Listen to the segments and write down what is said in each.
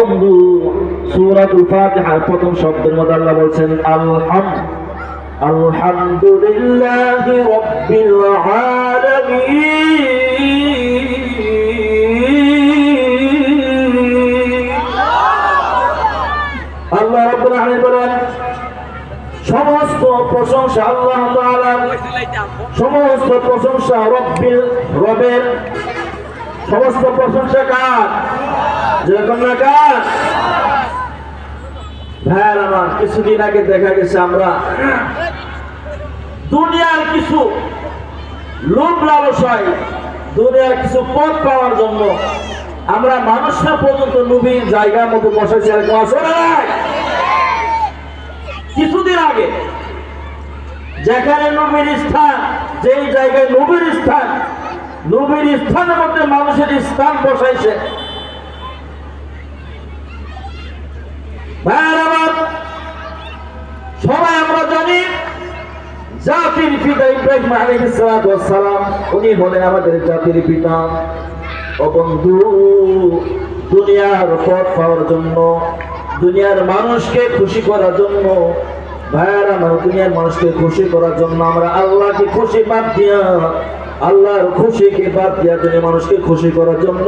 বন্ধু, সূরাতুল ফাতিহার প্রথম শব্দের মধ্যে আল্লাহ বলছেন আলহামদুলিল্লাহি রাব্বিল আলামিন। আল্লাহ রাব্বুল আলামিন বলেন সমস্ত প্রশংসা আল্লাহ তাআলার, সমস্ত প্রশংসা রবের, সমস্ত প্রশংসা কার? যেরকম না কার? ভাইয়ার আমার, কিছুদিন আগে দেখা গেছে আমরা দুনিয়ার কিছু লোভ লালসায়, দুনিয়ার কিছু পদ পাওয়ার জন্য আমরা মানুষরা পর্যন্ত নবীর জায়গার মধ্যে বসেছি। এরকম আছে না? কিছুদিন আগে যেখানে নবীর স্থান, যেই জায়গায় নবীর স্থান, নবীর স্থানের মধ্যে মানুষের স্থান বসাইছে। সবাই আমরা জানি জাতির পিতা ইব্রাহিম আলাইহিস সালাতু ওয়াস সালাম, উনি হলেন আমাদের জাতির পিতা। ও বন্ধু, দুনিয়ার পথ পাওয়ার জন্য, দুনিয়ার মানুষকে খুশি করার জন্য, ভাইয়ার আমার, দুনিয়ার মানুষকে খুশি করার জন্য আমরা আল্লাহকে খুশি বাদ দিয়া, আল্লাহর খুশিকে বাদ দিয়া দুনিয়ার মানুষকে খুশি করার জন্য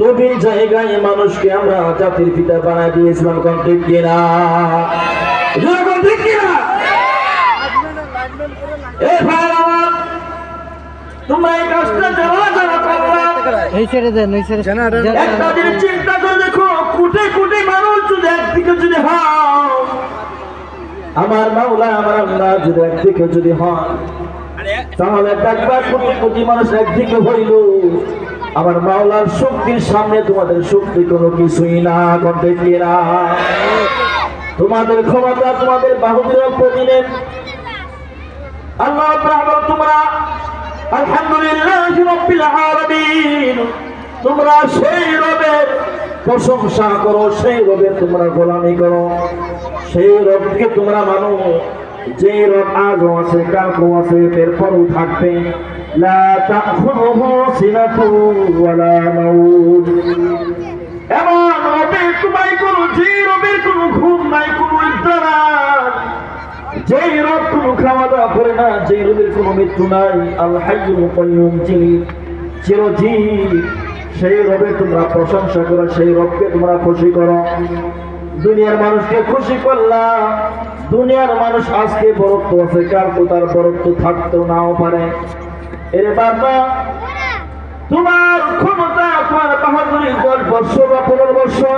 নবীর জায়গায় মানুষকে আমরা জাতির পিতা বানায় দিয়েছিলাম। কোন ঠিক কিনা? ঠিক কিনা? এই ভাইয়ার আমার, তোমরা এই কাজটা যারা করলা, এই ছেড়ে দেন, এই ছেড়ে একটা জিনিস চিন্তা করে দেখো, কোটি কোটি মানুষ যদি একদিকে যদি হন, আমার মাওলা আমার আল্লাহ যদি একদিকে যদি হন, তাহলে দেখবা কোটি কোটি মানুষ একদিকে হইল, আমার মাওলার শক্তির সামনে তোমাদের শক্তি কোনো কিছুই না। কোনটা কি না? তোমাদের ক্ষমতা, তোমাদের বাহুদের প্রতিদিন আল্লাহ তোমরা আলহামদুলিল্লাহি রাব্বিল আলামিন, তোমরা সেই রবের প্রশংসা করো, সেই রবের তোমরা গোলামি করো, সেই রবকে তোমরা মানো যে রব আজও আছে, কালকেও আছে, এরপরও থাকবে। লা তাখুযুহু সিনাতুন ওয়ালা মাউত। এমন রবের তোমায় কোনো, যে রবের কোনো ঘুম নাই, কোনো নিদ্রা নাই, যে রব কোনো খাওয়া দাওয়া করে না, যে রবের কোনো মৃত্যু নাই, আল হাইয়ুল কাইয়ুম, যিনি চিরজীব, সেই রবের তোমরা প্রশংসা করো, সেই রবকে তোমরা খুশি করো। দুনিয়ার মানুষকে খুশি করলাম, দুনিয়ার মানুষ আজকে বরত্ব আছে, কালকে তার বরত্ব থাকতেও নাও পারে। এরে বাবা, তোমার ক্ষমতা, তোমার বাহাদুরি 10 বছর বা 15 বছর